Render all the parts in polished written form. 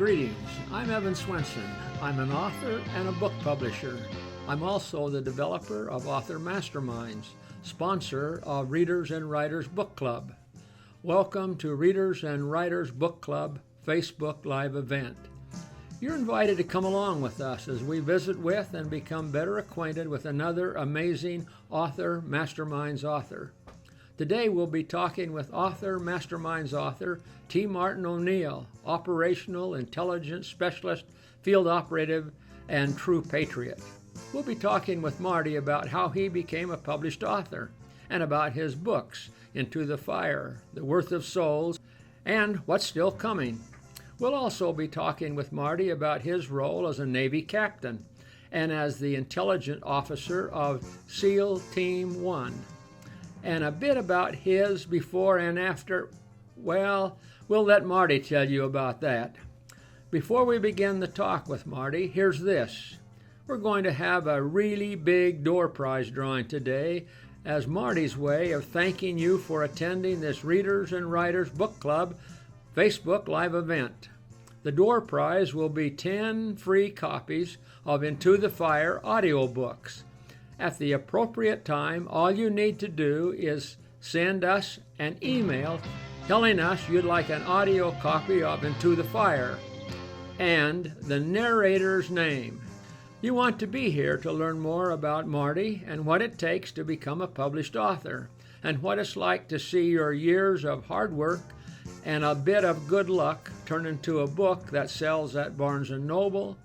Greetings. I'm Evan Swensen. I'm an author and a book publisher. I'm also the developer of Author Masterminds, sponsor of Readers and Writers Book Club. Welcome to Readers and Writers Book Club Facebook Live event. You're invited to come along with us as we visit with and become better acquainted with another amazing Author Masterminds author. Today we'll be talking with Author Masterminds author T. Martin O'Neill, Operational Intelligence Specialist, Field Operative, and True Patriot. We'll be talking with Marty about how he became a published author and about his books, Into the Fire, The Worth of Souls, and what's still coming. We'll also be talking with Marty about his role as a Navy captain and as the intelligence officer of SEAL Team 1. And a bit about his before and after. Well, we'll let Marty tell you about that. Before we begin the talk with Marty, here's this. We're going to have a really big door prize drawing today as Marty's way of thanking you for attending this Readers and Writers Book Club Facebook Live event. The door prize will be 10 free copies of Into the Fire audiobooks. At the appropriate time, all you need to do is send us an email telling us you'd like an audio copy of Into the Fire and the narrator's name. You want to be here to learn more about Marty and what it takes to become a published author and what it's like to see your years of hard work and a bit of good luck turn into a book that sells at Barnes & Noble,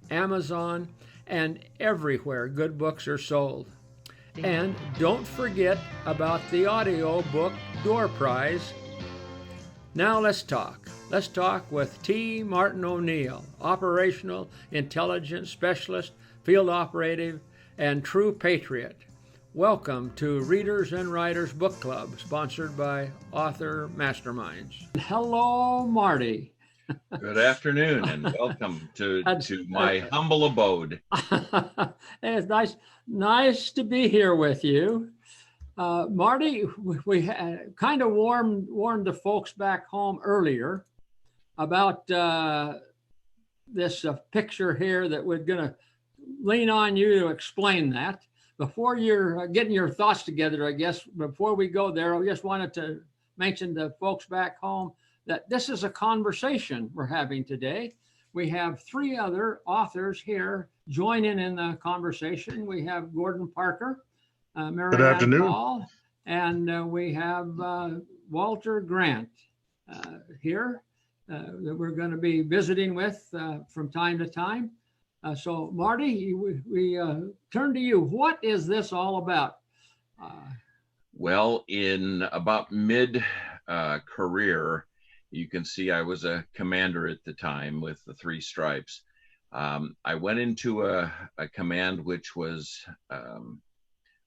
Amazon, and everywhere good books are sold. And don't forget about the audio book door prize. Now let's talk. Let's talk with T. Martin O'Neill, Operational Intelligence Specialist, Field Operative, and True Patriot. Welcome to Readers and Writers Book Club, sponsored by Author Masterminds. Hello, Marty. Good afternoon and welcome to my humble abode. It's nice to be here with you. Marty, we kind of warned the folks back home earlier about this picture here that we're going to lean on you to explain that. Before you're getting your thoughts together, I guess, before we go there, I just wanted to mention to folks back home that this is a conversation we're having today. We have three other authors here joining in the conversation. We have Gordon Parker, Marianne Paul, and we have Walter Grant here that we're going to be visiting with from time to time. So Marty, we turn to you. What is this all about? Well, in about mid-career, you can see I was a commander at the time with the 3 stripes. I went into a command which was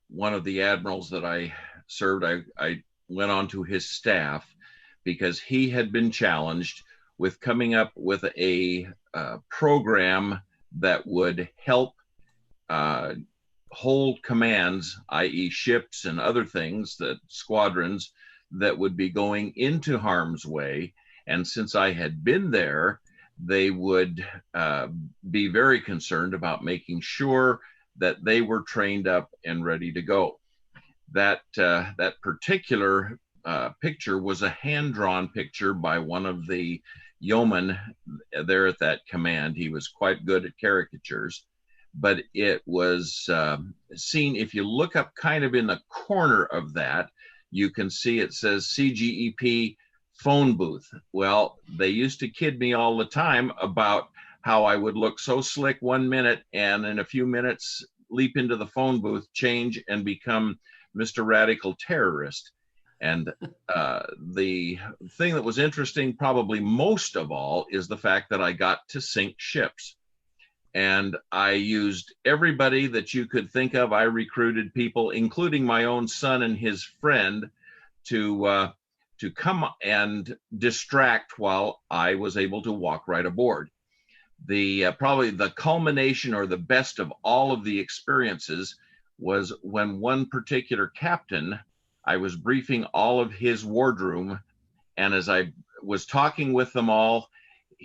one of the admirals that I served. I went on to his staff because he had been challenged with coming up with a program that would help hold commands, i.e. ships and other things, that squadrons that would be going into harm's way. And since I had been there, they would be very concerned about making sure that they were trained up and ready to go. That particular picture was a hand-drawn picture by one of the yeomen there at that command. He was quite good at caricatures, but it was seen, if you look up kind of in the corner of that, you can see it says CGEP phone booth. Well, they used to kid me all the time about how I would look so slick 1 minute and in a few minutes leap into the phone booth, change, and become Mr. Radical Terrorist. And the thing that was interesting probably most of all is the fact that I got to sink ships. And I used everybody that you could think of. I recruited people, including my own son and his friend, to come and distract while I was able to walk right aboard. Probably the culmination or the best of all of the experiences was when one particular captain, I was briefing all of his wardroom, and as I was talking with them all,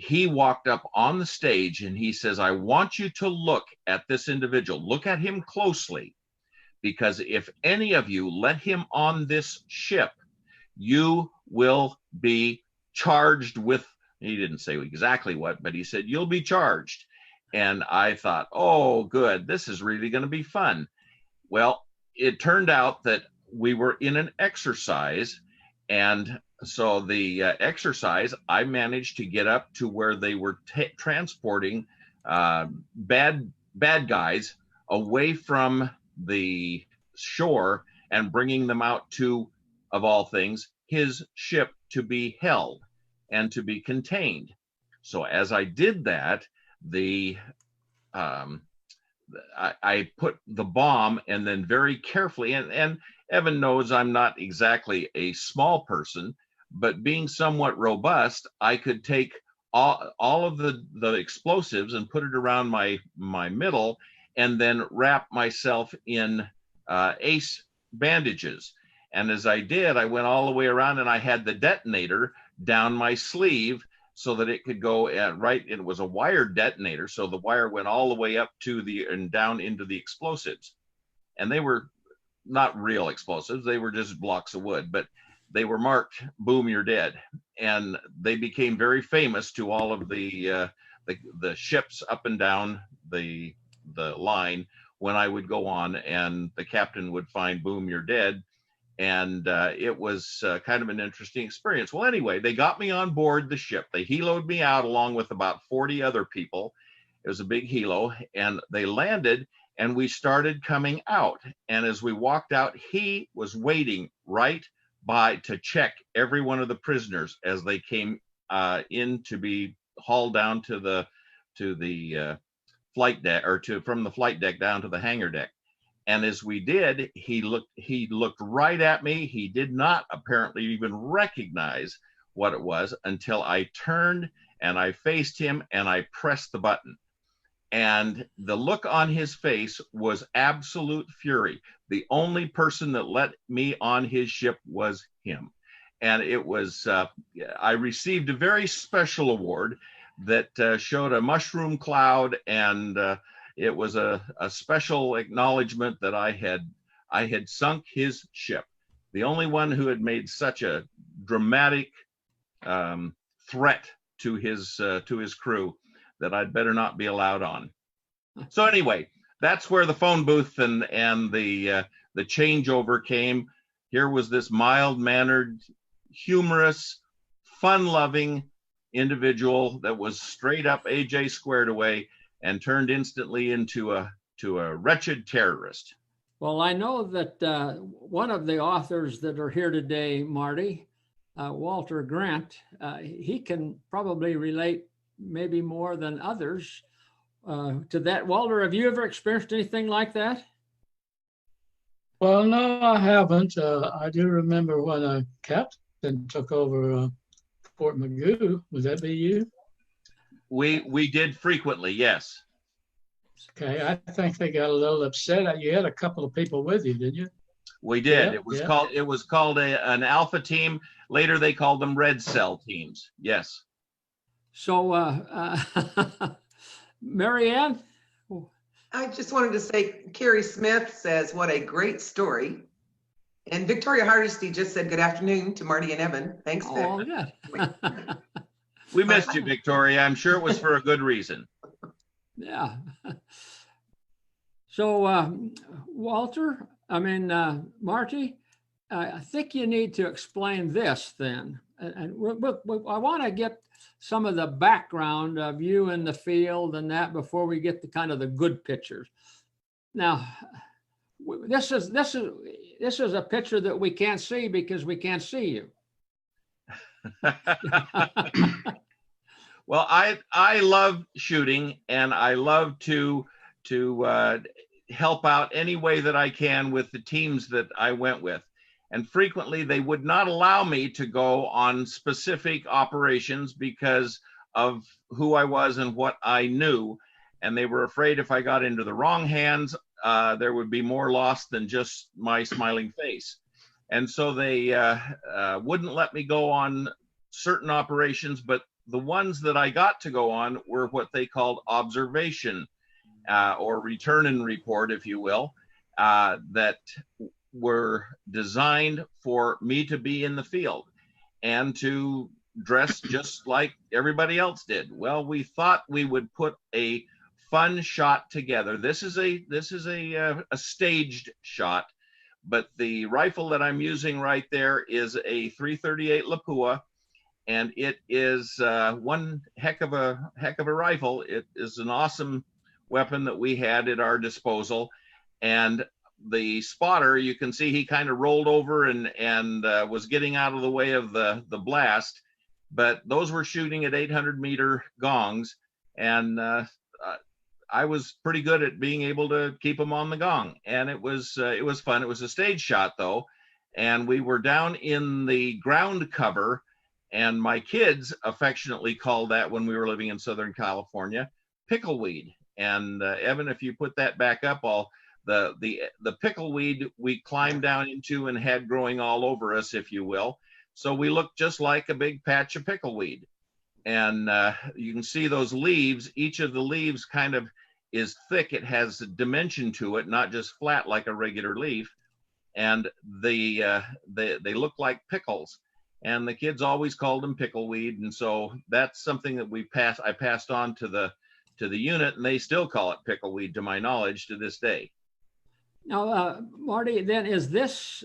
he walked up on the stage and he says, I want you to look at this individual. Look at him closely, because if any of you let him on this ship, you will be charged with, he didn't say exactly what, but he said, you'll be charged. And I thought, oh, good, this is really going to be fun. Well, it turned out that we were in an exercise, and so the exercise, I managed to get up to where they were transporting bad guys away from the shore and bringing them out to, of all things, his ship to be held and to be contained. So as I did that, I put the bomb, and then very carefully, and Evan knows I'm not exactly a small person, but being somewhat robust, I could take all of the explosives and put it around my middle, and then wrap myself in ace bandages. And as I did, I went all the way around, and I had the detonator down my sleeve so that it could go right. It was a wired detonator, so the wire went all the way up to and down into the explosives. And they were not real explosives; they were just blocks of wood, but they were marked "Boom, you're dead," and they became very famous to all of the ships up and down the line when I would go on, and the captain would find "Boom, you're dead." And it was kind of an interesting experience. Well, anyway, they got me on board the ship. They heloed me out along with about 40 other people. It was a big helo, and they landed, and we started coming out. And as we walked out, he was waiting right by to check every one of the prisoners as they came in to be hauled down to the flight deck, or from the flight deck down to the hangar deck. And as we did, he looked right at me. He did not apparently even recognize what it was until I turned and I faced him and I pressed the button. And the look on his face was absolute fury. The only person that let me on his ship was him. And it was, I received a very special award that showed a mushroom cloud, and it was a special acknowledgement that I had sunk his ship. The only one who had made such a dramatic threat to his crew that I'd better not be allowed on. So anyway, that's where the phone booth and the changeover came. Here was this mild-mannered, humorous, fun-loving individual that was straight up AJ squared away and turned instantly into a wretched terrorist. Well, I know that one of the authors that are here today, Marty, Walter Grant, he can probably relate maybe more than others to that. Walter, have you ever experienced anything like that? Well, no, I haven't. I do remember when a captain took over Fort Magoo. Would that be you? We did frequently, yes. Okay, I think they got a little upset. You had a couple of people with you, didn't you? We did. Yeah, it was called an alpha team. Later they called them red cell teams. Yes. So, Marianne? I just wanted to say, Carrie Smith says, what a great story. And Victoria Hardesty just said, good afternoon to Marty and Evan. Thanks, Vic. Oh, yeah. We missed you, Victoria. I'm sure it was for a good reason. Yeah. So, Walter, Marty, I think you need to explain this then. And I want to get some of the background of you in the field and that before we get to kind of the good pictures. Now, this is a picture that we can't see because we can't see you. Well, I love shooting, and I love to help out any way that I can with the teams that I went with. And frequently they would not allow me to go on specific operations because of who I was and what I knew. And they were afraid if I got into the wrong hands, there would be more loss than just my smiling face. And so they wouldn't let me go on certain operations, but the ones that I got to go on were what they called observation or return and report, if you will, that were designed for me to be in the field and to dress just like everybody else did. Well, we thought we would put a fun shot together. This is a staged shot, but the rifle that I'm using right there is a 338 Lapua, and it is one heck of a rifle. It is an awesome weapon that we had at our disposal, and the spotter, you can see he kind of rolled over and was getting out of the way of the blast, but those were shooting at 800-meter gongs, and I was pretty good at being able to keep them on the gong, and it was fun. It was a stage shot though, and we were down in the ground cover, and my kids affectionately called that, when we were living in Southern California, pickleweed. And Evan, if you put that back up, the pickleweed we climbed down into and had growing all over us, if you will. So we looked just like a big patch of pickleweed. And you can see those leaves. Each of the leaves kind of is thick. It has a dimension to it, not just flat like a regular leaf. And they look like pickles. And the kids always called them pickleweed. And so that's something that I passed on to the unit, and they still call it pickleweed, to my knowledge, to this day. Now, Marty, then is this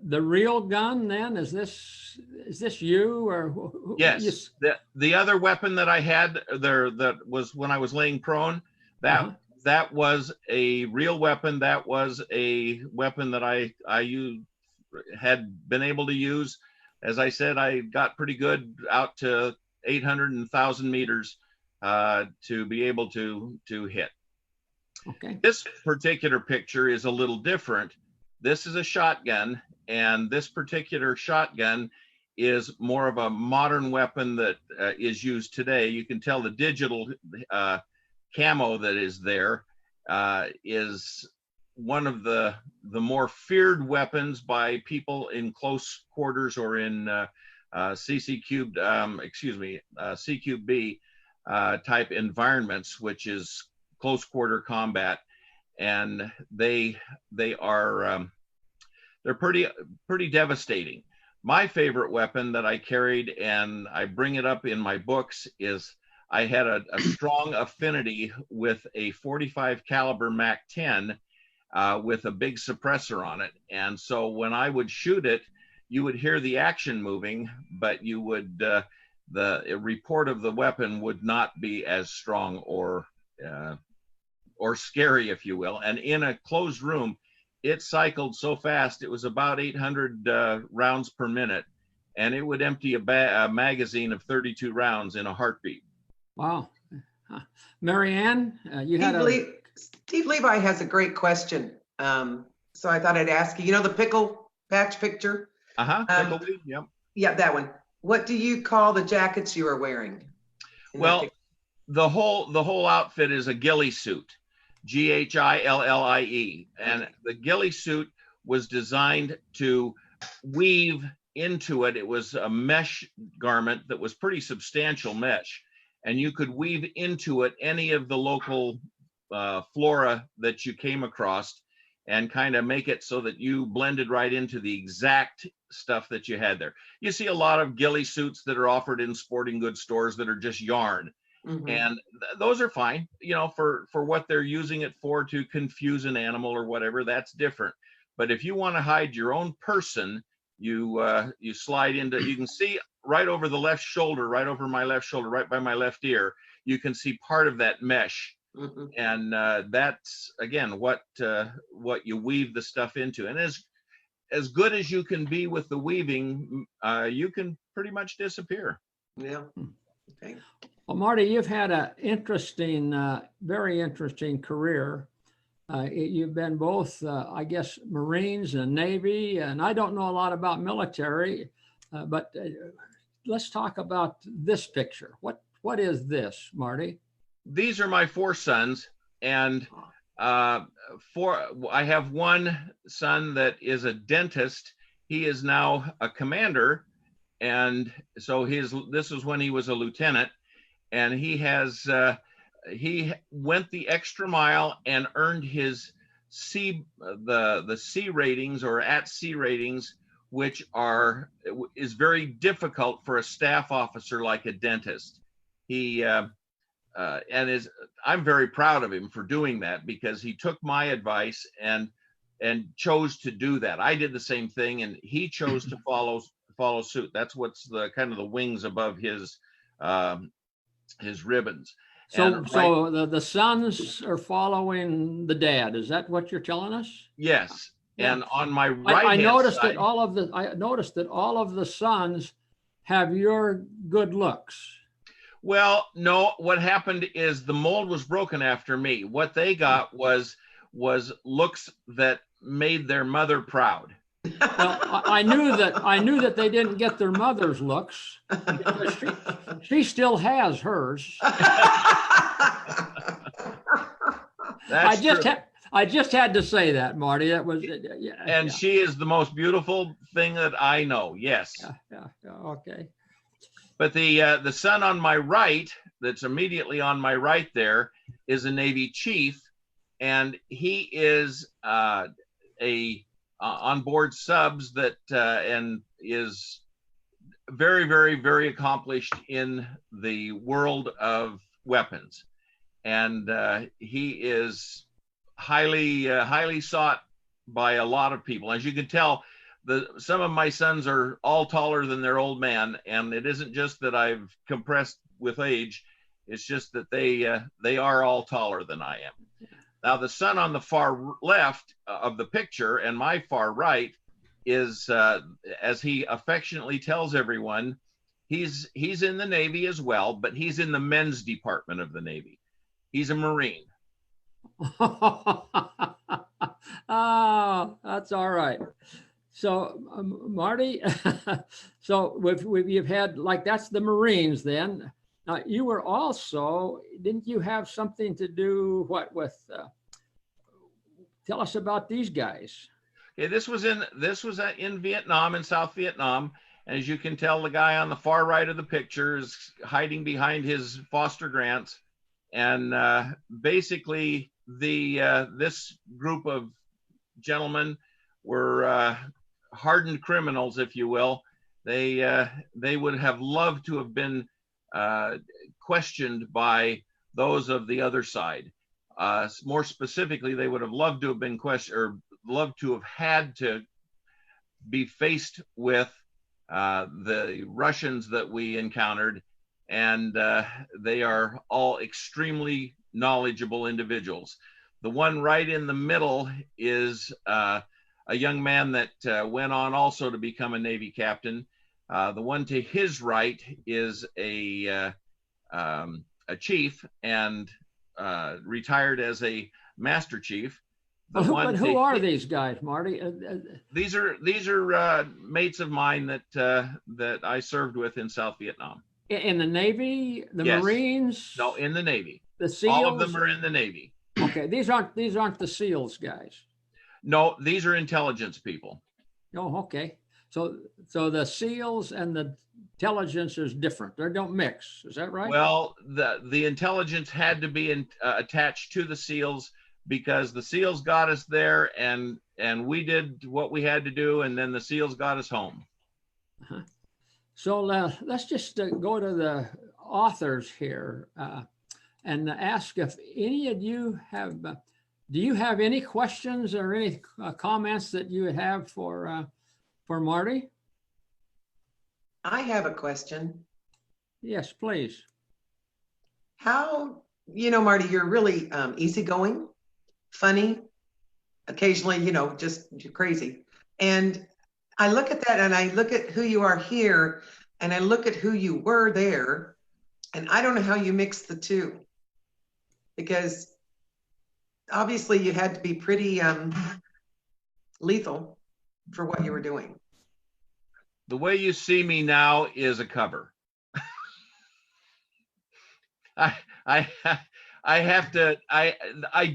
the real gun? Then is this you or? Yes. The other weapon that I had there, that was when I was laying prone, that was a real weapon. That was a weapon that I had been able to use. As I said, I got pretty good out to 800 and 1,000 meters to be able to hit. Okay. This particular picture is a little different. This is a shotgun, and this particular shotgun is more of a modern weapon that is used today. You can tell the digital camo that is there is one of the more feared weapons by people in close quarters or in CQB type environments, which is close quarter combat, and they're pretty devastating. My favorite weapon that I carried, and I bring it up in my books, is I had a strong affinity with a 45 caliber Mac 10 with a big suppressor on it. And so when I would shoot it, you would hear the action moving, but you would the report of the weapon would not be as strong or scary, if you will. And in a closed room, it cycled so fast, it was about 800 rounds per minute, and it would empty a magazine of 32 rounds in a heartbeat. Wow. Marianne, you had Steve Levi has a great question. So I thought I'd ask you, the pickle patch picture? Pickleweed, yep. Yeah, that one. What do you call the jackets you are wearing? Well, the whole outfit is a ghillie suit, GHILLIE, and the ghillie suit was designed to weave into it. It was a mesh garment that was pretty substantial mesh, and you could weave into it any of the local flora that you came across and kind of make it so that you blended right into the exact stuff that you had there. You see a lot of ghillie suits that are offered in sporting goods stores that are just yarn. Mm-hmm. And those are fine, for what they're using it for, to confuse an animal or whatever, that's different. But if you want to hide your own person, you slide into, you can see right over the left shoulder, right over my left shoulder, right by my left ear, you can see part of that mesh. Mm-hmm. And that's, again, what you weave the stuff into. And as good as you can be with the weaving, you can pretty much disappear. Yeah. Okay. Well, Marty, you've had an interesting, very interesting career. You've been both, I guess, Marines and Navy, and I don't know a lot about military, but let's talk about this picture. What is this, Marty? These are my 4 sons, and I have one son that is a dentist. He is now a commander, and so this was when he was a lieutenant, and he went the extra mile and earned his the C ratings, or at sea ratings, which is very difficult for a staff officer like a dentist. I'm very proud of him for doing that, because he took my advice and chose to do that. I did the same thing, and he chose to follow suit. That's what's the kind of the wings above his ribbons. So the sons are following the dad. Is that what you're telling us? Yes. Yeah. And on my right, I noticed that all of the sons have your good looks. Well, no, what happened is the mold was broken after me. What they got was looks that made their mother proud. Well, I knew that they didn't get their mother's looks. She still has hers. I just had to say that, Marty. That was, yeah. And she is the most beautiful thing that I know. Yes. Yeah. Okay. But the son on my right, that's immediately on my right there, is a Navy chief, and he is on board subs that and is very, very, very accomplished in the world of weapons, and he is highly sought by a lot of people. As you can tell, some of my sons are all taller than their old man, and it isn't just that I've compressed with age, it's just that they are all taller than I am. Now, the son on the far left of the picture and my far right is, as he affectionately tells everyone, he's in the Navy as well, but he's in the men's department of the Navy. He's a Marine. Oh, that's all right. So, Marty, so you've had, like, that's the Marines then. Now, you were also, didn't you have something to do with? Tell us about these guys. Okay, this was in Vietnam, in South Vietnam. As you can tell, the guy on the far right of the picture is hiding behind his Foster Grants, and basically this group of gentlemen were hardened criminals, if you will. They would have loved to have been questioned by those of the other side. More specifically, they would have loved to have been questioned, or loved to have had to be faced with the Russians that we encountered, and they are all extremely knowledgeable individuals. The one right in the middle is a young man that went on also to become a Navy captain. The one to his right is a chief, and retired as a master chief. But who are these guys, Marty? These are mates of mine that I served with in South Vietnam. In the Navy, the Yes. Marines? No, in the Navy. The SEALs? All of them are in the Navy. Okay, these aren't the SEALs guys. No, these are intelligence people. Oh, okay. So the SEALs and the intelligence is different. They don't mix. Is that right? Well, the intelligence had to be attached to the SEALs, because the SEALs got us there, and we did what we had to do, and then the SEALs got us home. Uh-huh. So let's just go to the authors here and ask if any of you have. Do you have any questions or any comments that you would have for Marty? I have a question. Yes, please. How, Marty, you're really easygoing, funny, occasionally, just you're crazy. And I look at that, and I look at who you are here, and I look at who you were there, and I don't know how you mix the two, because obviously you had to be pretty lethal for what you were doing. The way you see me now is a cover. I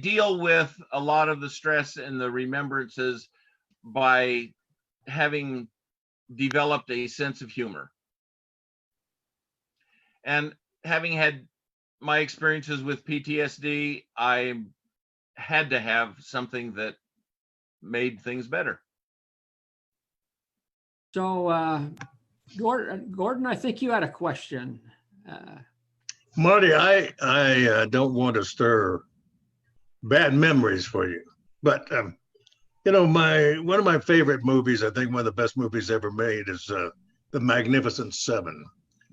deal with a lot of the stress and the remembrances by having developed a sense of humor. And having had my experiences with PTSD, I had to have something that made things better. So, Gordon, I think you had a question. Marty, I don't want to stir bad memories for you, but you know, one of my favorite movies, I think one of the best movies ever made, is The Magnificent Seven.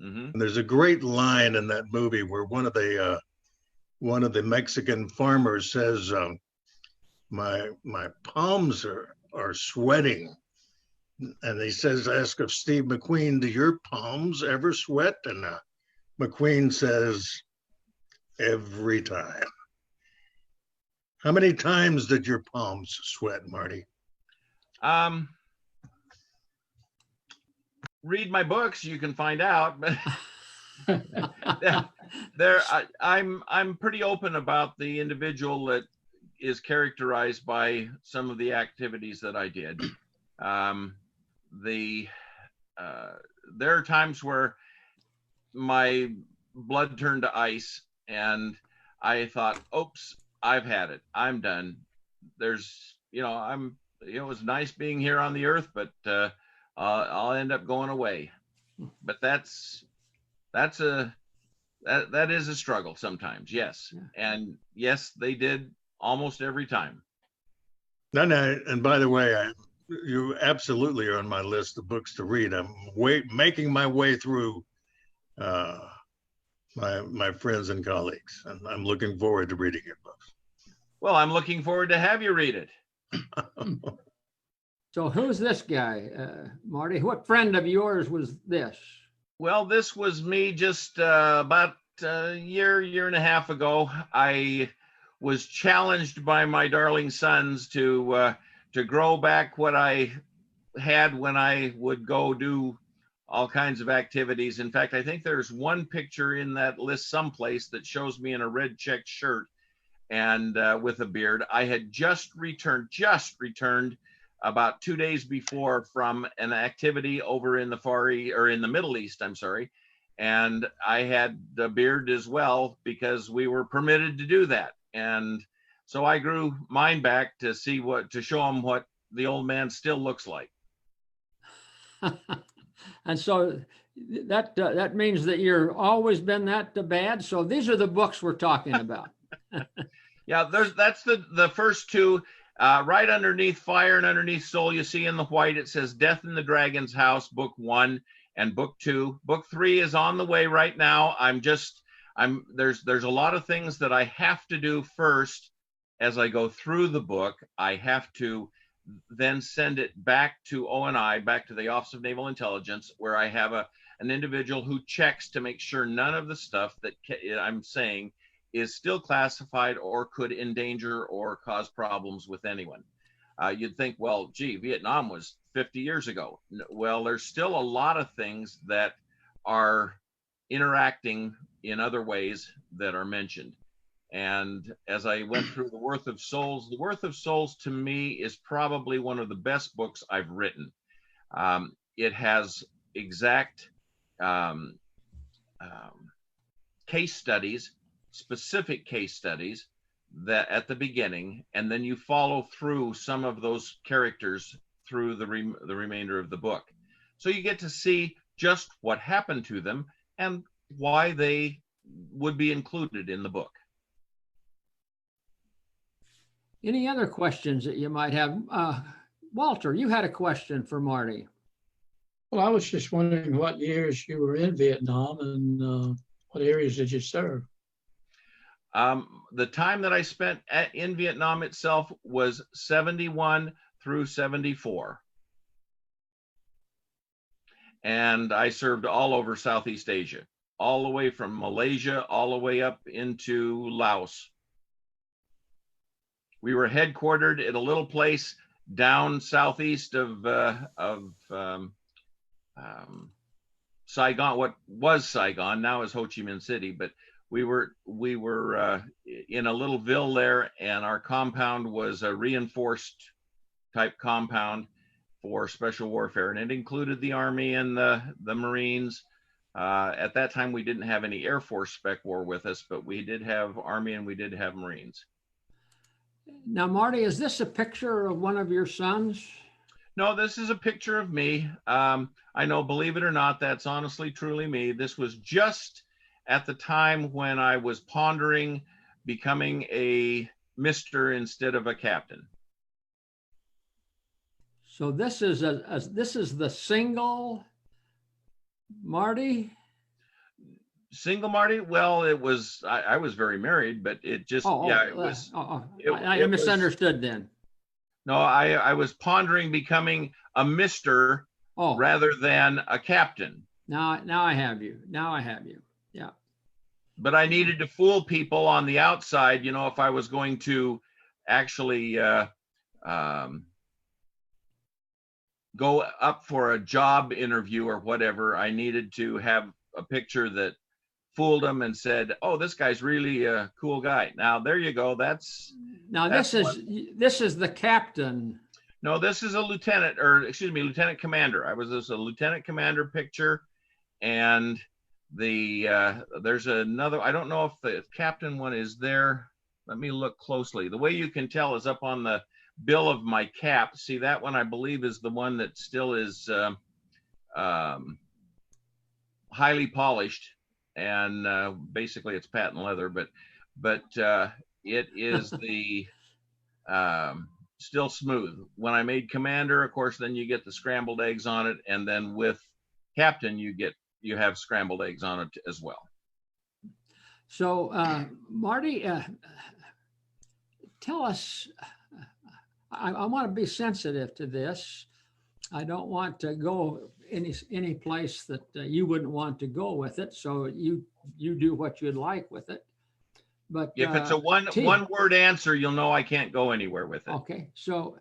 Mm-hmm. And there's a great line in that movie where one of the Mexican farmers says, "My palms are sweating," and he says, "Ask of Steve McQueen, do your palms ever sweat?" And McQueen says, "Every time." How many times did your palms sweat, Marty? Read my books, you can find out. But I'm pretty open about the individual that is characterized by some of the activities that I did. There are times where my blood turned to ice, and I thought, "Oops, I've had it. I'm done." It was nice being here on the earth, but I'll end up going away. But that is a struggle sometimes. Yes. Yeah. And yes, they did almost every time. No, and by the way, you absolutely are on my list of books to read. I'm making my way through my friends and colleagues, and I'm looking forward to reading your books. Well, I'm looking forward to have you read it. So who's this guy, Marty? What friend of yours was this? Well, this was me just about a year and a half ago. I was challenged by my darling sons to grow back what I had when I would go do all kinds of activities. In fact, I think there's one picture in that list someplace that shows me in a red checked shirt and with a beard. I had just returned about 2 days before from an activity over in the Middle East, I'm sorry. And I had the beard as well because we were permitted to do that. And so I grew mine back to show him what the old man still looks like. And so that means that you're always been that bad. So these are the books we're talking about. Yeah, that's the first two. Right underneath Fire and underneath Soul, you see in the white, it says Death in the Dragon's House, book 1 and book 2. Book 3 is on the way right now. There's a lot of things that I have to do first as I go through the book. I have to then send it back to ONI, back to the Office of Naval Intelligence, where I have an individual who checks to make sure none of the stuff that I'm saying is still classified or could endanger or cause problems with anyone. You'd think, well, gee, Vietnam was 50 years ago. Well, there's still a lot of things that are interacting in other ways that are mentioned. And as I went through The Worth of Souls to me is probably one of the best books I've written. It has exact case studies, specific case studies that at the beginning, and then you follow through some of those characters through the remainder of the book. So you get to see just what happened to them and why they would be included in the book. Any other questions that you might have? Walter, you had a question for Marty. Well, I was just wondering what years you were in Vietnam and what areas did you serve? The time that I spent in Vietnam itself was 71 through 74. And I served all over Southeast Asia, all the way from Malaysia, all the way up into Laos. We were headquartered at a little place down southeast of Saigon, what was Saigon, now is Ho Chi Minh City, but we were in a little ville there, and our compound was a reinforced type compound for special warfare, and it included the Army and the Marines, At that time, we didn't have any Air Force Spec War with us, but we did have Army and we did have Marines. Now, Marty, is this a picture of one of your sons? No, this is a picture of me. I know, believe it or not, that's honestly, truly me. This was just at the time when I was pondering becoming a Mister instead of a captain. So this is this is the single Marty? Single Marty? Well, it was, I was very married, but it just, it was. I misunderstood then. No, I was pondering becoming a Mister rather than a captain. Now I have you. Now I have you. Yeah. But I needed to fool people on the outside, if I was going to actually go up for a job interview or whatever. I needed to have a picture that fooled them and said, "Oh, this guy's really a cool guy." Now there you go. This is the captain. No, this is a lieutenant commander. I was a lieutenant commander picture, and there's another. I don't know if the captain one is there. Let me look closely. The way you can tell is up on the bill of my cap. See, that one I believe is the one that still is highly polished, and basically it's patent leather, but it is the still smooth. When I made commander, of course, then you get the scrambled eggs on it, and then with captain you have scrambled eggs on it as well. So Marty, tell us, I want to be sensitive to this. I don't want to go any place that you wouldn't want to go with it. So you do what you'd like with it. But if it's a one word answer, you'll know I can't go anywhere with it. Okay. So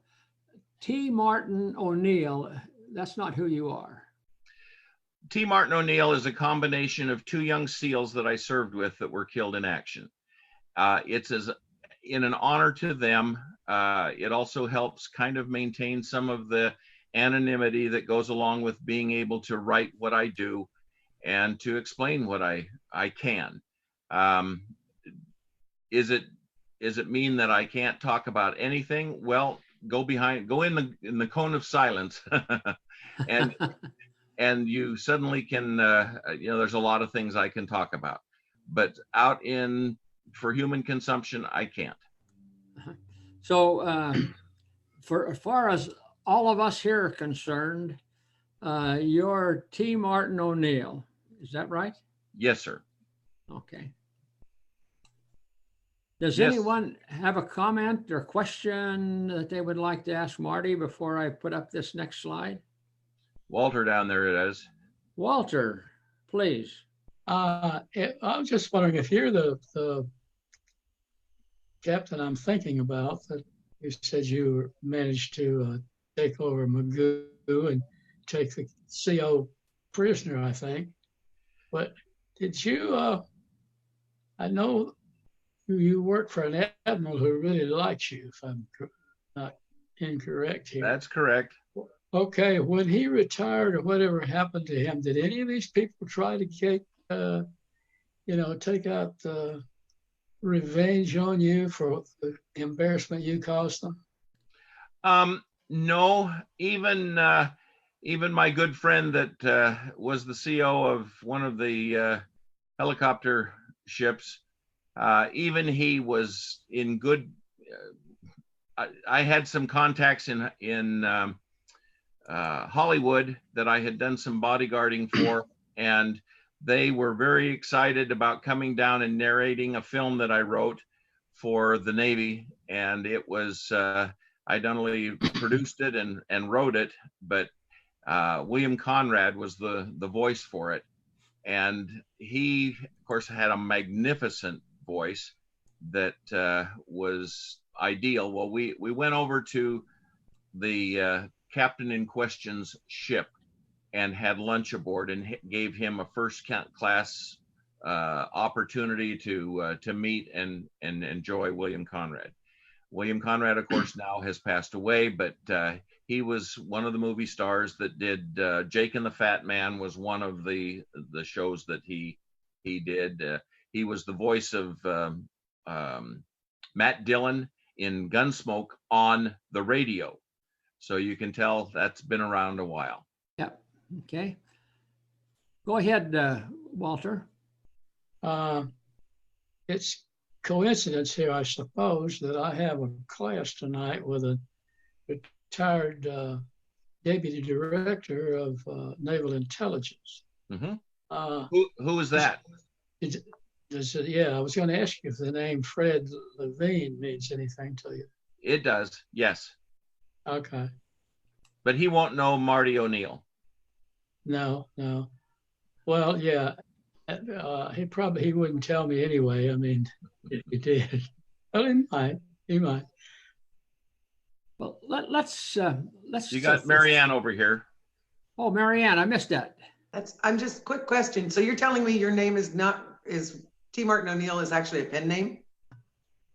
T. Martin O'Neill, that's not who you are. T. Martin O'Neill is a combination of two young SEALs that I served with that were killed in action. It's in an honor to them. It also helps kind of maintain some of the anonymity that goes along with being able to write what I do and to explain what I can. Is it mean that I can't talk about anything? Well, go in the cone of silence, and you suddenly can. There's a lot of things I can talk about, but for human consumption, I can't. So, for as far as all of us here are concerned, you're T. Martin O'Neill. Is that right? Yes, sir. Okay. Does anyone have a comment or question that they would like to ask Marty before I put up this next slide? Walter down there it is. Walter, please. I was just wondering if you're the captain I'm thinking about, that you said you managed to take over Magoo and take the CO prisoner, I think. But did you, I know you work for an admiral who really likes you, if I'm not incorrect here. That's correct. Okay, when he retired or whatever happened to him, did any of these people try to take out revenge on you for the embarrassment you caused them? No, even my good friend that was the CO of one of the helicopter ships, even he was in good. I had some contacts in Hollywood that I had done some bodyguarding for, and they were very excited about coming down and narrating a film that I wrote for the Navy, and it was I not only produced it and wrote it, but William Conrad was the voice for it, and he of course had a magnificent voice that was ideal. Well, we went over to the captain in question's ship and had lunch aboard and gave him a first class opportunity to meet and enjoy William Conrad. William Conrad, of course, now has passed away, but He was one of the movie stars that did Jake and the Fat Man was one of the shows that he did. He was the voice of Matt Dillon in Gunsmoke on the radio. So you can tell that's been around a while. Yep. Okay. Go ahead, Walter. It's coincidence here, I suppose, that I have a class tonight with a retired deputy director of naval intelligence. Mm-hmm. Who is that? Yeah, I was going to ask you if the name Fred Levine means anything to you. It does, yes. Okay. But he won't know Marty O'Neill. No. Well, yeah. He wouldn't tell me anyway. I mean, if he did. Well, he might. Well, let's. You got Marianne over here. Oh, Marianne, I missed that. I'm just quick question. So you're telling me your name is T. Martin O'Neill is actually a pen name?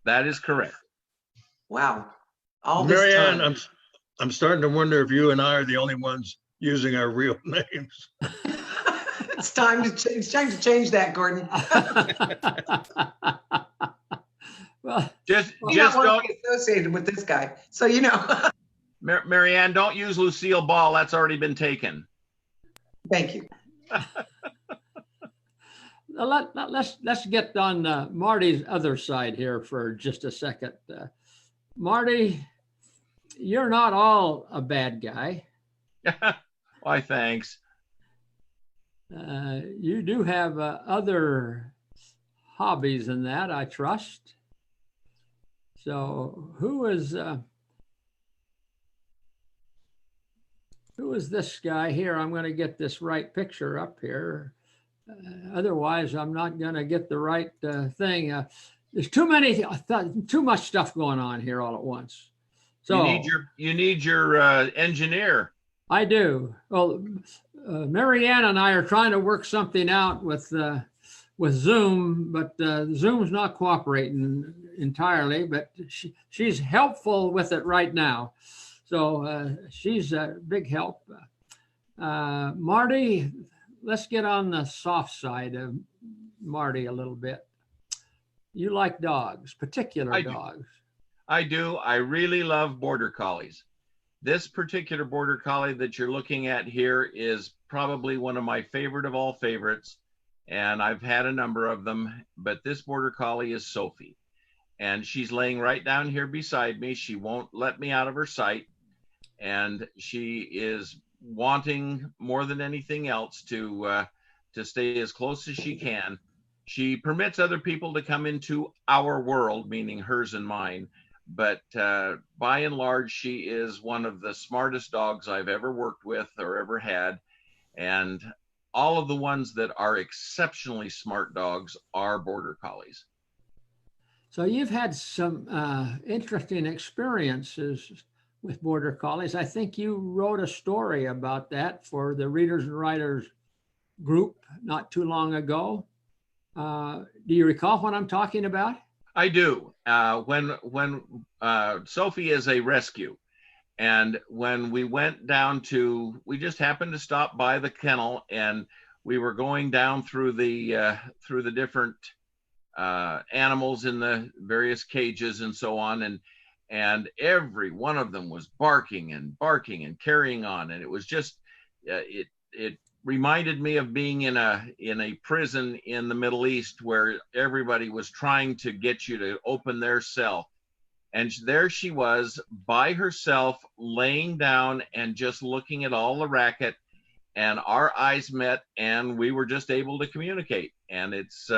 That is correct. Wow. All this Marianne, time. I'm starting to wonder if you and I are the only ones using our real names. It's time to change that, Gordon. Well, just don't be associated with this guy. So Marianne, don't use Lucille Ball. That's already been taken. Thank you. Let's get on Marty's other side here for just a second. Marty, you're not all a bad guy. Why, thanks. You do have other hobbies in that, I trust. So who is this guy here? I'm going to get this right picture up here. Otherwise, I'm not going to get the right thing. There's too much stuff going on here all at once. So you need your engineer. I do. Well, Marianne and I are trying to work something out with Zoom, but Zoom's not cooperating entirely. But she's helpful with it right now, so she's a big help. Marty, let's get on the soft side of Marty a little bit. You like dogs, particular dogs. I do. I really love border collies. This particular border collie that you're looking at here is probably one of my favorite of all favorites, and I've had a number of them, but this border collie is Sophie, and she's laying right down here beside me. She won't let me out of her sight, and she is wanting more than anything else to stay as close as she can. She permits other people to come into our world, meaning hers and mine, but by and large, she is one of the smartest dogs I've ever worked with or ever had. And all of the ones that are exceptionally smart dogs are border collies. So you've had some interesting experiences with border collies. I think you wrote a story about that for the Readers and Writers group not too long ago. Do you recall what I'm talking about? I do. When Sophie is a rescue, and when we went down we just happened to stop by the kennel, and we were going down through the different animals in the various cages and so on, and every one of them was barking and carrying on, and it was just it reminded me of being in a prison in the Middle East where everybody was trying to get you to open their cell. And there she was by herself, laying down and just looking at all the racket, and our eyes met and we were just able to communicate. And it's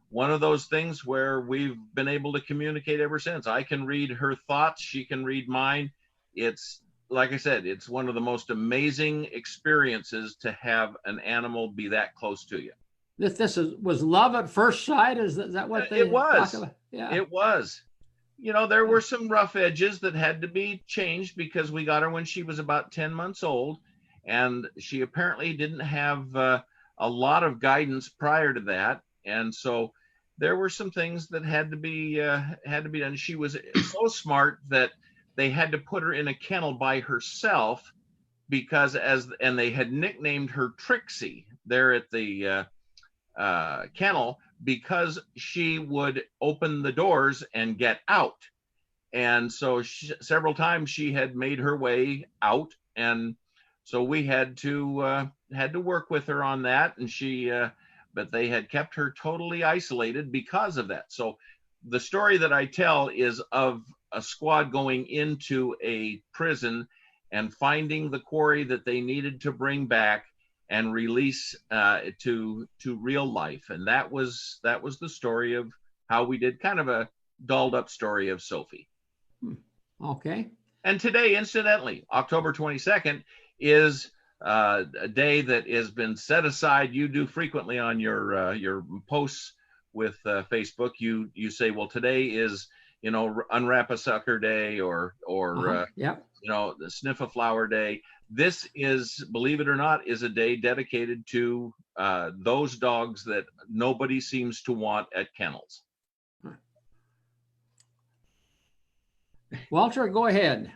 one of those things where we've been able to communicate ever since. I can read her thoughts. She can read mine. It's, like I said, it's one of the most amazing experiences to have an animal be that close to you. Was love at first sight? Is that what they talk about? Yeah. It was. There were some rough edges that had to be changed because we got her when she was about 10 months old, and she apparently didn't have a lot of guidance prior to that. And so there were some things that had to be done. She was so smart that they had to put her in a kennel by herself because and they had nicknamed her Trixie there at the kennel because she would open the doors and get out. And so several times she had made her way out, and so we had to work with her on that. And but they had kept her totally isolated because of that. So the story that I tell is of a squad going into a prison and finding the quarry that they needed to bring back and release to real life. And that was the story of how we did, kind of a dolled up story of Sophie. Okay. And today, incidentally, October 22nd is a day that has been set aside. You do frequently on your posts with Facebook. You say, well, today is, Unwrap a Sucker Day or Yep. The Sniff a Flower Day. This is, believe it or not, is a day dedicated to those dogs that nobody seems to want at kennels. Walter, go ahead.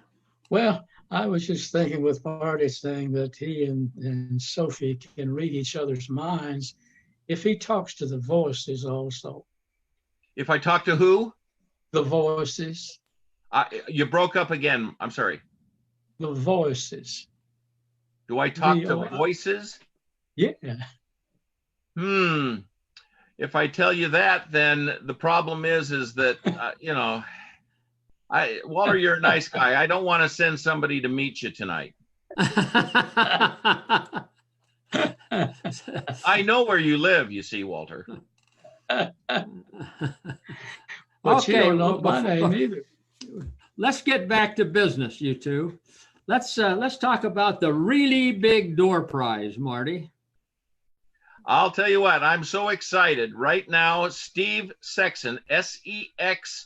Well, I was just thinking with Marty saying that he and Sophie can read each other's minds if he talks to the voices also. If I talk to who? The voices. You broke up again. I'm sorry. The voices. Do I talk to voices? Yeah. If I tell you that, then the problem is that, Walter, you're a nice guy. I don't want to send somebody to meet you tonight. I know where you live, you see, Walter. But Okay, you don't know my name either. Let's get back to business, you two. Let's talk about the really big door prize, Marty. I'll tell you what, I'm so excited right now. Steve Sexson, S-E-X-S-O-N,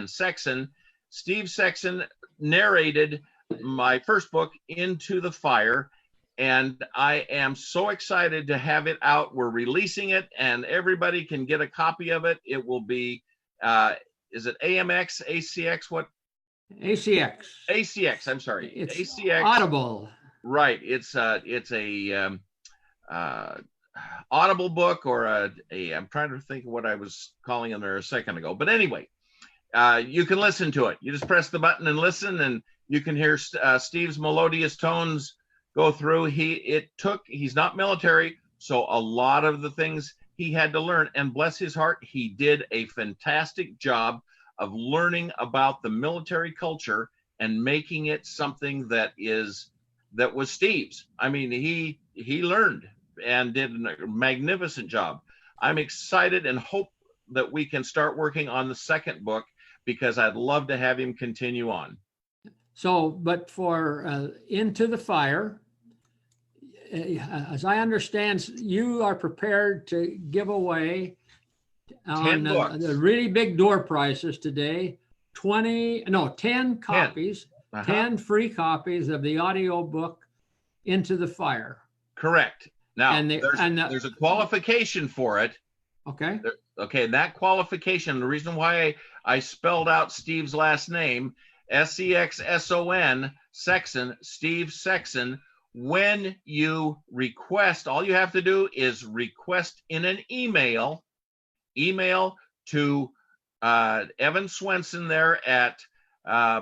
Sexson. Steve Sexson narrated my first book, Into the Fire, and I am so excited to have it out. We're releasing it, and everybody can get a copy of it. It will be, is it AMX, ACX, what? ACX. ACX, I'm sorry. It's ACX. Audible. Right. It's a Audible book, or I'm trying to think of what I was calling in there a second ago. But anyway, you can listen to it. You just press the button and listen, and you can hear Steve's melodious tones go through. He's not military, so a lot of the things he had to learn, and bless his heart, he did a fantastic job of learning about the military culture and making it something that was Steve's. I mean, he learned and did a magnificent job. I'm excited and hope that we can start working on the second book, because I'd love to have him continue on. So, but for Into the Fire, as I understand, you are prepared to give away on the really big door prizes today, 10 copies, 10 free copies of the audio book Into the Fire. Correct. Now, there's a qualification for it. Okay. That qualification, the reason why I spelled out Steve's last name, S-E-X-S-O-N, Sexson, Steve Sexson. When you request, all you have to do is request in an email to Evan Swensen there at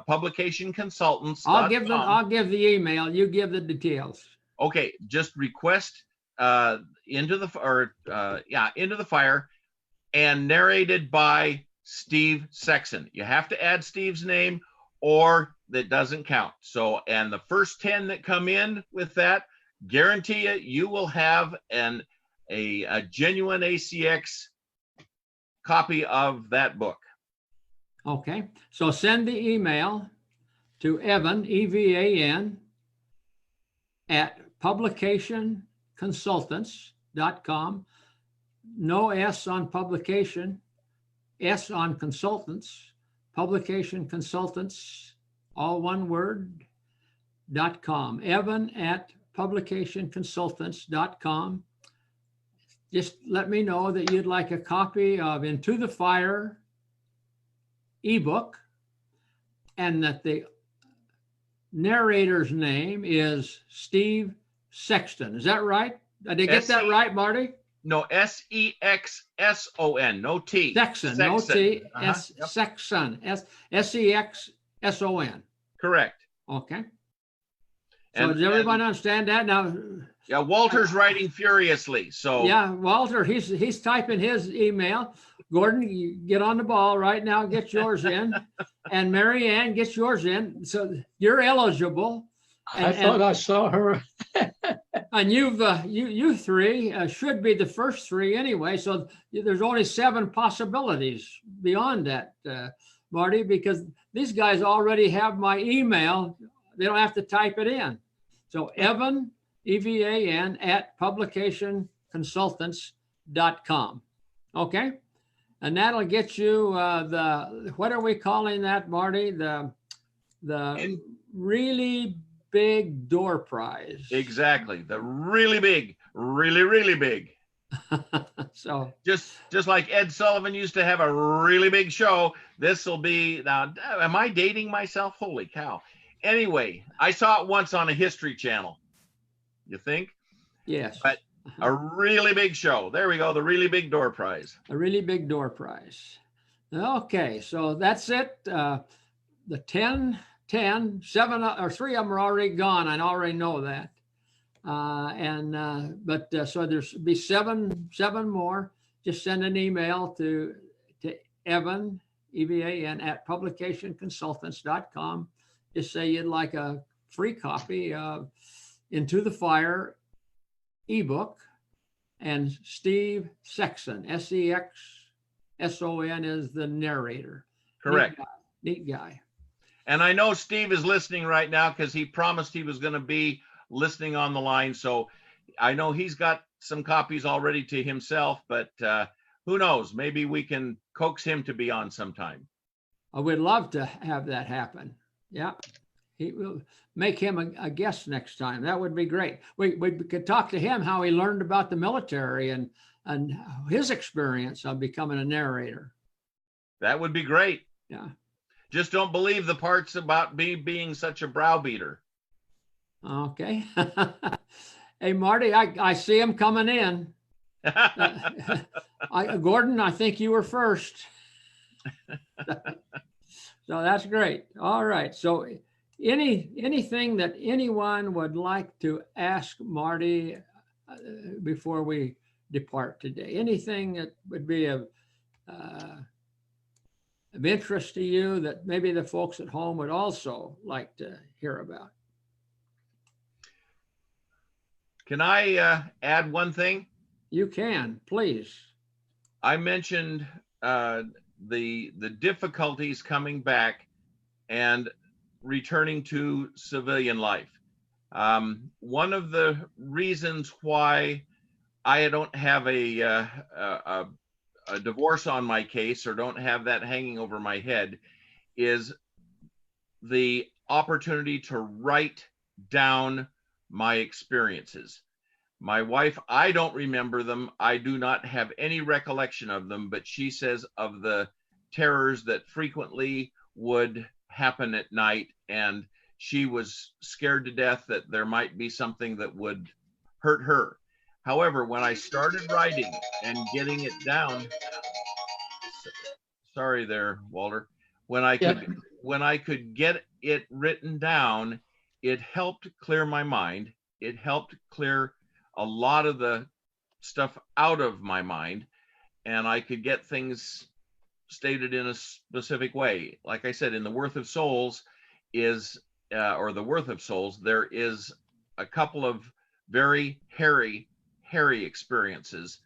Publication Consultants. I'll give the email. You give the details. Okay, just request Into the Fire, and narrated by Steve Sexson. You have to add Steve's name, or that doesn't count. So, and the first 10 that come in with that, guarantee you will have a genuine ACX copy of that book. Okay, so send the email to Evan, E-V-A-N, at publicationconsultants.com. No S on publication, S on consultants, publication consultants, all one word, .com. Evan at publicationconsultants.com. Just let me know that you'd like a copy of Into the Fire ebook and that the narrator's name is Steve Sexton. Is that right? Did I get that right, Marty? No, Sexson, no T. Sexton, no T. Yep. Sexton, Sexson. Correct. Okay. So does everybody understand that now? Yeah, Walter's writing furiously. So yeah, Walter, he's typing his email. Gordon, you get on the ball right now. Get yours in, and Mary Ann, get yours in. So you're eligible. I thought I saw her. And you three should be the first three anyway. So there's only 7 possibilities beyond that, Marty, because these guys already have my email. They don't have to type it in. So Evan, EVAN, at publicationconsultants.com. Okay. And that'll get you what are we calling that, Marty? The really big door prize. Exactly. The really big, really big. So just like Ed Sullivan used to have a really big show, this will be now. Am I dating myself? Holy cow. Anyway, I saw it once on a History Channel. You think? Yes. But a really big show. There we go. The really big door prize. A really big door prize. Okay, so that's it. The 10, 7 or 3 of them are already gone. I already know that. So there's be seven more. Just send an email to Evan, EVAN, at publicationconsultants.com. Just say you'd like a free copy of Into the Fire ebook, and Steve Sexton, Sexson, is the narrator. Correct. Neat guy. And I know Steve is listening right now because he promised he was going to be listening on the line. So I know he's got some copies already to himself, but who knows? Maybe we can coax him to be on sometime. I would love to have that happen. Yeah. He will make him a guest next time. That would be great. We could talk to him how he learned about the military and his experience of becoming a narrator. That would be great. Yeah. Just don't believe the parts about me being such a browbeater. Okay. Hey, Marty, I see him coming in. Gordon, I think you were first. So that's great. All right. So anything that anyone would like to ask Marty before we depart today? Anything that would be of interest to you that maybe the folks at home would also like to hear about? Can I add one thing? You can, please. I mentioned the difficulties coming back and returning to civilian life. One of the reasons why I don't have a divorce on my case or don't have that hanging over my head is the opportunity to write down my experiences. My wife, I don't remember them. I do not have any recollection of them, but she says of the terrors that frequently would happen at night, and she was scared to death that there might be something that would hurt her. However, when I started writing and getting it down, sorry there, Walter, when I could get it written down, it helped clear my mind. It helped clear a lot of the stuff out of my mind, and I could get things stated in a specific way. Like I said, in the Worth of Souls there is a couple of very hairy experiences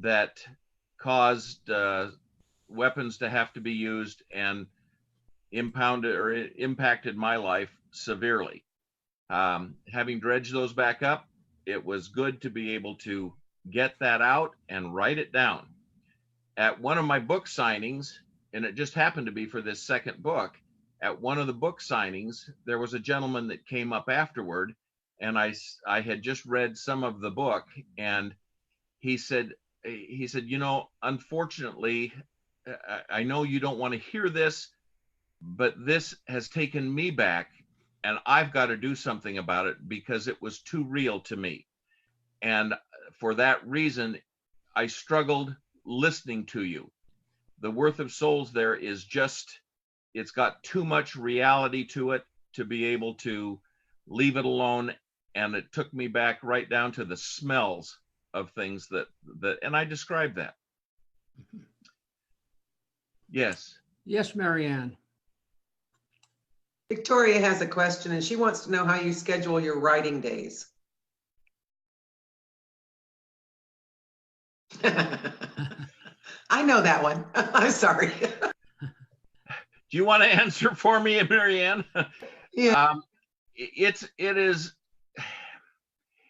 that caused weapons to have to be used and impacted my life severely. Having dredged those back up, it was good to be able to get that out and write it down. At one of my book signings, and it just happened to be for this second book, at one of the book signings, there was a gentleman that came up afterward, and I had just read some of the book, and he said, you know, unfortunately, I know you don't want to hear this, but this has taken me back, and I've got to do something about it because it was too real to me. And for that reason, I struggled listening to you. The Worth of Souls there is just, it's got too much reality to it to be able to leave it alone. And it took me back right down to the smells of things that and I described that. Yes. Yes, Marianne. Victoria has a question, and she wants to know how you schedule your writing days. I know that one. I'm sorry. Do you want to answer for me, Marianne? Yeah. It's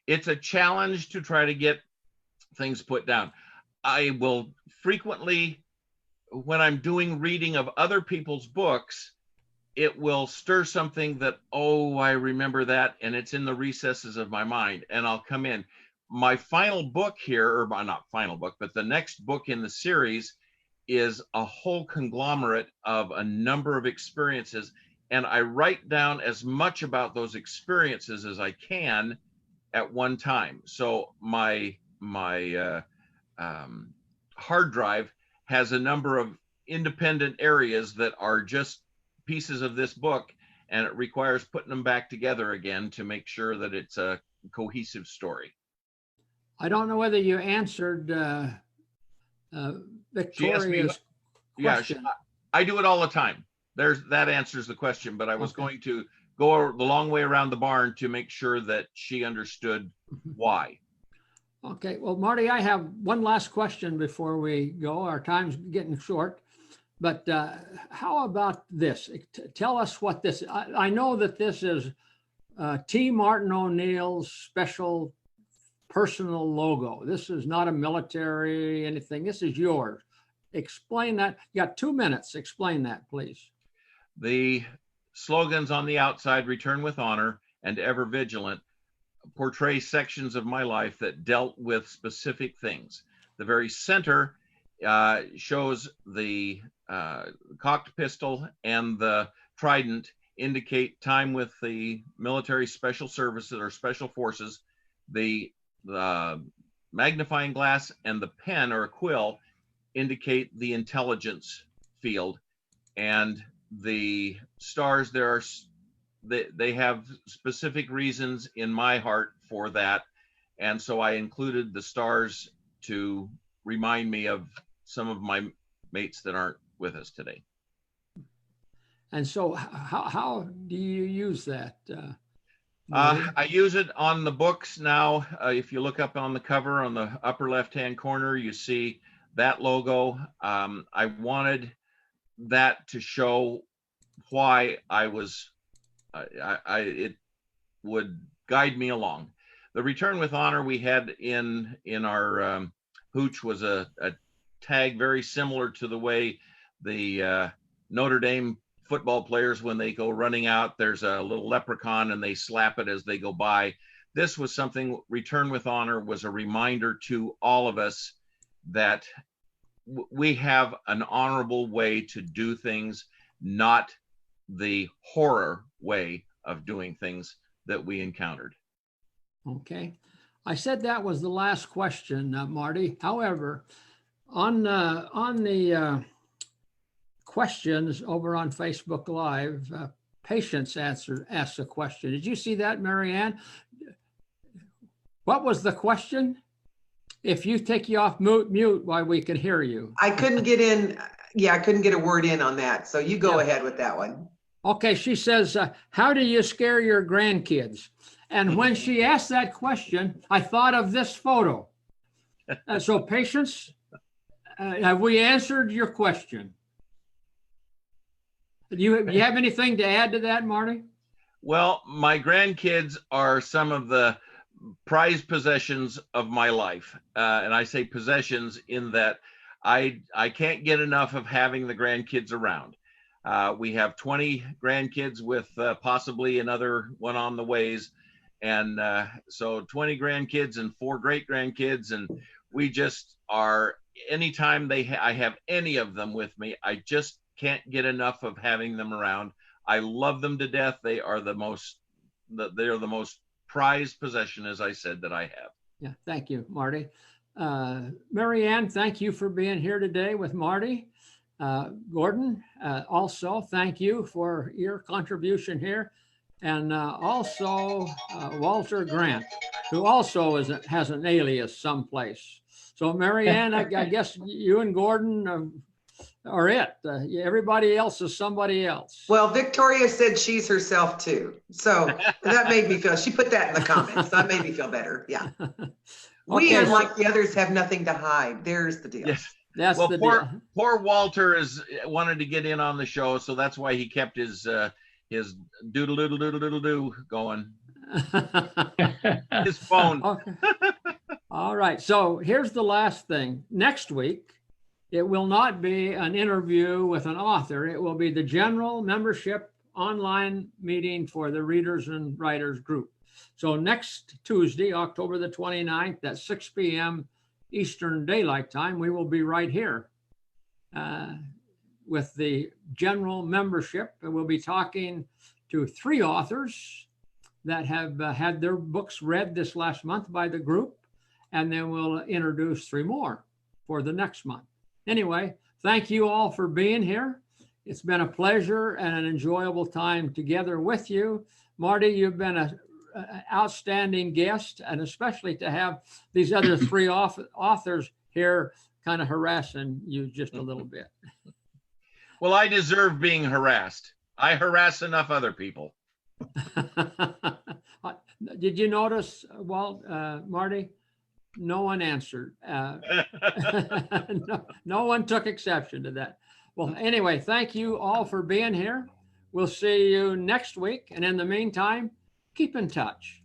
a challenge to try to get things put down. I will frequently, when I'm doing reading of other people's books, it will stir something that, oh, I remember that, and it's in the recesses of my mind, and I'll come in. My final book here, or not final book, but the next book in the series is a whole conglomerate of a number of experiences, and I write down as much about those experiences as I can at one time. So my hard drive has a number of independent areas that are just pieces of this book, and it requires putting them back together again to make sure that it's a cohesive story. I don't know whether you answered Victoria's question. Yeah, I do it all the time. That answers the question, but I was going to go the long way around the barn to make sure that she understood why. Okay, well, Marty, I have one last question before we go. Our time's getting short, but how about this? Tell us what this, I know that this is T. Martin O'Neill's special personal logo. This is not a military anything. This is yours. Explain that. You got 2 minutes. Explain that, please. The slogans on the outside, return with honor and ever vigilant, portray sections of my life that dealt with specific things. The very center shows the cocked pistol and the trident indicate time with the military special services or special forces. The magnifying glass and the pen or a quill indicate the intelligence field, and the stars they have specific reasons in my heart for that, and so I included the stars to remind me of some of my mates that aren't with us today. And so how do you use that? I use it on the books now. If you look up on the cover on the upper left-hand corner, you see that logo. I wanted that to show why it would guide me along. The return with honor we had in our hooch was a tag very similar to the way the Notre Dame football players, when they go running out, there's a little leprechaun and they slap it as they go by. This was something, return with honor was a reminder to all of us that we have an honorable way to do things, not the horror way of doing things that we encountered. Okay. I said that was the last question, Marty. However, on the questions over on Facebook Live, Patience asked a question. Did you see that, Marianne? What was the question? If you take you off mute, why we can hear you. I couldn't get in. Yeah, I couldn't get a word in on that. So you go ahead with that one. Okay, she says, how do you scare your grandkids? And when she asked that question, I thought of this photo. So Patience, have we answered your question? Do you have anything to add to that, Marty? Well, my grandkids are some of the prized possessions of my life. And I say possessions in that I can't get enough of having the grandkids around. We have 20 grandkids with possibly another one on the ways. And so 20 grandkids and 4 great grandkids. And we just are, anytime I have any of them with me, I just can't get enough of having them around. I love them to death. They are the most prized possession, as I said, that I have. Yeah, thank you, Marty. Mary Ann, thank you for being here today with Marty. Gordon, also thank you for your contribution here. And also Walter Grant, who also has an alias someplace. So Mary Ann, I guess you and Gordon are it. Everybody else is somebody else. Well, Victoria said she's herself too. So that made me feel, she put that in the comments. That made me feel better. Yeah. We, Okay, unlike the others, have nothing to hide. There's the deal. Yes. That's Well, the poor deal. Walter wanted to get in on the show, so that's why he kept his doodle doodle doodle doodle doo going. His phone. Okay. All right. So here's the last thing. Next week, it will not be an interview with an author. It will be the general membership online meeting for the Readers and Writers group. So next Tuesday, October the 29th at 6 p.m. Eastern Daylight Time, we will be right here with the general membership. And we'll be talking to 3 authors that have had their books read this last month by the group. And then we'll introduce 3 more for the next month. Anyway, thank you all for being here. It's been a pleasure and an enjoyable time together with you. Marty, you've been an outstanding guest, and especially to have these other 3 authors here kind of harassing you just a little bit. Well, I deserve being harassed. I harass enough other people. Did you notice, Marty? No one answered. No one took exception to that. Well, anyway, thank you all for being here. We'll see you next week. And in the meantime, keep in touch.